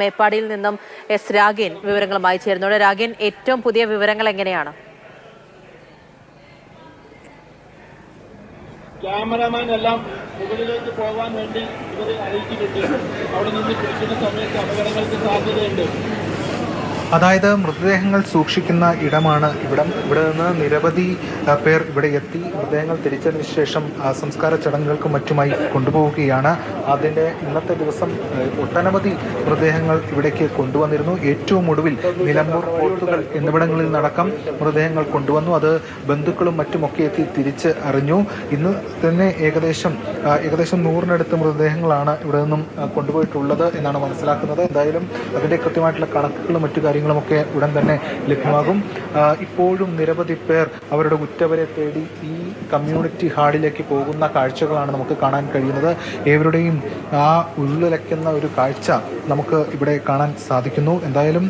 മേപ്പാടിയിൽ നിന്നും എസ് രാഗിൻ വിവരങ്ങളുമായി ചേരുന്നുണ്ട്. രാഗിൻ, ഏറ്റവും പുതിയ വിവരങ്ങൾ എങ്ങനെയാണ്? ക്യാമറമാൻ എല്ലാം മുകളിലേക്ക് പോകാൻ വേണ്ടി ഇവരെ അറിയിച്ചിട്ടുണ്ട്. അവിടെ നിന്ന് പിടിക്കുന്ന സമയത്ത് അപകടങ്ങൾക്ക് സാധ്യതയുണ്ട്. അതായത് മൃതദേഹങ്ങൾ സൂക്ഷിക്കുന്ന ഇടമാണ് ഇവിടം. ഇവിടെ നിന്ന് നിരവധി പേർ ഇവിടെ എത്തി മൃതദേഹങ്ങൾ തിരിച്ചതിന് ശേഷം സംസ്കാര ചടങ്ങുകൾക്കും മറ്റുമായി കൊണ്ടുപോവുകയാണ്. അതിൻ്റെ ഇന്നത്തെ ദിവസം ഒട്ടനവധി മൃതദേഹങ്ങൾ ഇവിടേക്ക് കൊണ്ടുവന്നിരുന്നു. ഏറ്റവും ഒടുവിൽ നിലമ്പൂർ പോർട്ടുകൾ എന്നിവിടങ്ങളിൽ നടക്കം മൃതദേഹങ്ങൾ കൊണ്ടുവന്നു. അത് ബന്ധുക്കളും മറ്റുമൊക്കെ എത്തി തിരിച്ച് അറിഞ്ഞു. ഇന്ന് തന്നെ ഏകദേശം 100-നടുത്ത് മൃതദേഹങ്ങളാണ് ഇവിടെ നിന്നും കൊണ്ടുപോയിട്ടുള്ളത് എന്നാണ് മനസ്സിലാക്കുന്നത്. എന്തായാലും അതിൻ്റെ കൃത്യമായിട്ടുള്ള കണക്കുകളും മറ്റു കാര്യങ്ങളുമൊക്കെ ഉടൻ തന്നെ ലഭ്യമാകും. ഇപ്പോഴും നിരവധി പേർ അവരുടെ ഉറ്റവരെ തേടി ഈ കമ്മ്യൂണിറ്റി ഹാളിലേക്ക് പോകുന്ന കാഴ്ചകളാണ് നമുക്ക് കാണാൻ കഴിയുന്നത്. ഏവരുടെയും ആ ഉള്ളിലയ്ക്കുന്ന ഒരു കാഴ്ച നമുക്ക് ഇവിടെ കാണാൻ സാധിക്കുന്നു. എന്തായാലും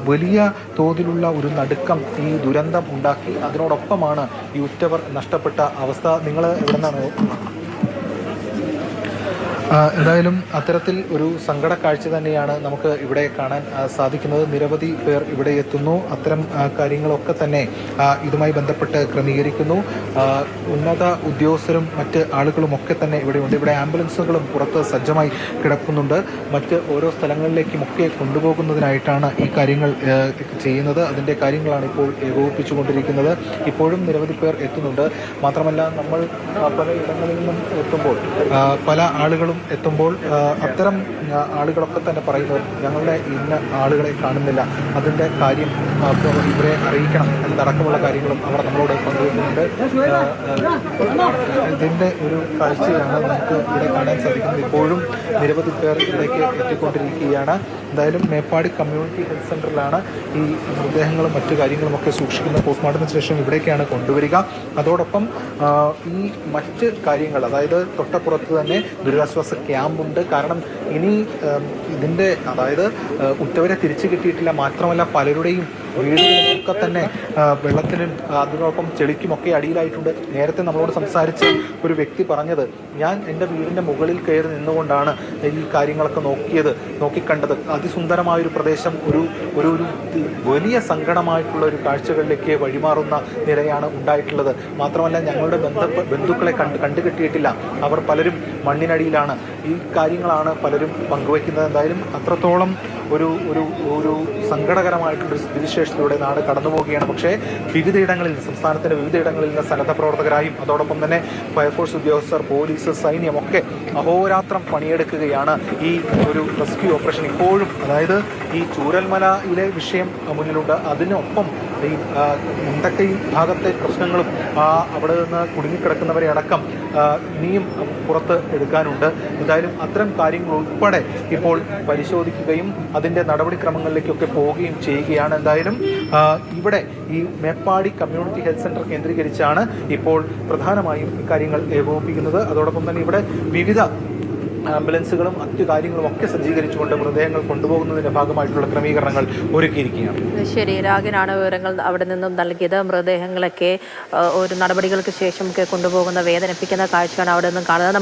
വലിയ തോതിലുള്ള ഒരു നടുക്കം ഈ ദുരന്തം ഉണ്ടാക്കി. അതിനോടൊപ്പമാണ് ഈ ഉറ്റവർ നഷ്ടപ്പെട്ട അവസ്ഥ. നിങ്ങൾ എവിടെ നിന്നാണ്? എന്തായാലും അത്തരത്തിൽ ഒരു സങ്കട കാഴ്ച തന്നെയാണ് നമുക്ക് ഇവിടെ കാണാൻ സാധിക്കുന്നത്. നിരവധി പേർ ഇവിടെ എത്തുന്നു. അത്തരം കാര്യങ്ങളൊക്കെ തന്നെ ഇതുമായി ബന്ധപ്പെട്ട് ക്രമീകരിക്കുന്നു. ഉന്നത ഉദ്യോഗസ്ഥരും മറ്റ് ആളുകളും ഒക്കെ തന്നെ ഇവിടെയുണ്ട്. ഇവിടെ ആംബുലൻസുകളും പുറത്ത് സജ്ജമായി കിടക്കുന്നുണ്ട്. മറ്റ് ഓരോ സ്ഥലങ്ങളിലേക്കുമൊക്കെ കൊണ്ടുപോകുന്നതിനായിട്ടാണ് ഈ കാര്യങ്ങൾ ചെയ്യുന്നത്. അതിൻ്റെ കാര്യങ്ങളാണ് ഇപ്പോൾ ഏകോപിപ്പിച്ചുകൊണ്ടിരിക്കുന്നത്. ഇപ്പോഴും നിരവധി പേർ എത്തുന്നുണ്ട്. മാത്രമല്ല, നമ്മൾ പല ഇടങ്ങളിൽ നിന്നും എത്തുമ്പോൾ പല ആളുകളും എത്തുമ്പോൾ അത്തരം ആളുകളൊക്കെ തന്നെ പറയുന്നത് ഞങ്ങളുടെ ഇന്ന ആളുകളെ കാണുന്നില്ല, അതിൻ്റെ കാര്യം ഇവരെ അറിയിക്കണം എന്നതടക്കമുള്ള കാര്യങ്ങളും അവർ നമ്മളോട് പങ്കുവയ്ക്കുന്നുണ്ട്. ഇതിൻ്റെ ഒരു കാഴ്ചയാണ് നമുക്ക് ഇവിടെ കാണാൻ സാധിക്കുന്നത്. ഇപ്പോഴും നിരവധി പേർ ഇവിടേക്ക് എത്തിക്കൊണ്ടിരിക്കുകയാണ്. എന്തായാലും മേപ്പാടി കമ്മ്യൂണിറ്റി ഹെൽത്ത് സെൻ്ററിലാണ് ഈ മൃതദേഹങ്ങളും മറ്റു കാര്യങ്ങളുമൊക്കെ സൂക്ഷിക്കുന്ന. പോസ്റ്റ്മോർട്ടത്തിന് ശേഷം ഇവിടേക്കാണ് കൊണ്ടുവരിക. അതോടൊപ്പം ഈ മറ്റ് കാര്യങ്ങൾ, അതായത് തൊട്ടപ്പുറത്ത് തന്നെ ദുരിതാശ്വാസ ക്യാമ്പുണ്ട്. കാരണം ഇനി ഇതിൻ്റെ ഉറ്റവരെ തിരിച്ചു കിട്ടിയിട്ടില്ല. മാത്രമല്ല പലരുടെയും വീടുകളൊക്കെ തന്നെ വെള്ളത്തിനും അതിനോടൊപ്പം ചെളിക്കുമൊക്കെ അടിയിലായിട്ടുണ്ട്. നേരത്തെ നമ്മളോട് സംസാരിച്ച ഒരു വ്യക്തി പറഞ്ഞത്, ഞാൻ എൻ്റെ വീടിൻ്റെ മുകളിൽ കയറി നിന്നുകൊണ്ടാണ് ഈ കാര്യങ്ങളൊക്കെ നോക്കിക്കണ്ടത്. അതിസുന്ദരമായൊരു പ്രദേശം ഒരു വലിയ സങ്കടമായിട്ടുള്ള ഒരു കാഴ്ചകളിലേക്ക് വഴിമാറുന്ന നിലയാണ് ഉണ്ടായിട്ടുള്ളത്. മാത്രമല്ല ഞങ്ങളുടെ ബന്ധുക്കളെ കണ്ടുകിട്ടിയിട്ടില്ല. അവർ പലരും മണ്ണിനടിയിലാണ്. ഈ കാര്യങ്ങളാണ് പലരും പങ്കുവയ്ക്കുന്നത്. എന്തായാലും അത്രത്തോളം ഒരു സങ്കടകരമായിട്ടുള്ളൊരു സ്ഥിതിവിശേഷത്തിലൂടെ നാട് കടന്നു പോവുകയാണ്. പക്ഷേ സംസ്ഥാനത്തിൻ്റെ വിവിധയിടങ്ങളിൽ നിന്ന് സന്നദ്ധ പ്രവർത്തകരായും അതോടൊപ്പം തന്നെ ഫയർഫോഴ്സ് ഉദ്യോഗസ്ഥർ, പോലീസ്, സൈന്യമൊക്കെ അഹോരാത്രം പണിയെടുക്കുകയാണ് ഈ ഒരു റെസ്ക്യൂ ഓപ്പറേഷൻ ഇപ്പോഴും. അതായത് ഈ ചൂരൽമലയിലെ വിഷയം മുന്നിലുണ്ട്. അതിനൊപ്പം ഈ മുണ്ടക്കൈ ഭാഗത്തെ പ്രശ്നങ്ങളും അവിടെ നിന്ന് കുടുങ്ങിക്കിടക്കുന്നവരെ അടക്കം ഇനിയും പുറത്ത് എടുക്കാനുണ്ട്. എന്തായാലും അത്തരം കാര്യങ്ങൾ ഉൾപ്പെടെ ഇപ്പോൾ പരിശോധിക്കുകയും അതിൻ്റെ നടപടിക്രമങ്ങളിലേക്കൊക്കെ പോവുകയും ചെയ്യുകയാണ്. എന്തായാലും ഇവിടെ ഈ മേപ്പാടി കമ്മ്യൂണിറ്റി ഹെൽത്ത് സെൻ്റർ കേന്ദ്രീകരിച്ചാണ് ഇപ്പോൾ പ്രധാനമായും ഇക്കാര്യങ്ങൾ ഏകോപിപ്പിക്കുന്നത്. അതോടൊപ്പം തന്നെ ഇവിടെ വിവിധ ആംബുലൻസുകളും മറ്റു കാര്യങ്ങളും ഒക്കെ സജ്ജീകരിച്ചുകൊണ്ട് മൃതദേഹങ്ങൾ കൊണ്ടുപോകുന്നതിന്റെ ഭാഗമായിട്ടുള്ള ക്രമീകരണങ്ങൾ ഒരുക്കിയിരിക്കുകയാണ്. ശരി, രാഗിനാണ് വിവരങ്ങൾ അവിടെ നിന്നും നൽകിയത്. മൃതദേഹങ്ങളൊക്കെ ഒരു നടപടികൾക്ക് ശേഷം കൊണ്ടുപോകുന്ന വേദനിപ്പിക്കുന്ന കാഴ്ചയാണ് അവിടെ നിന്നും കാണുന്നത്.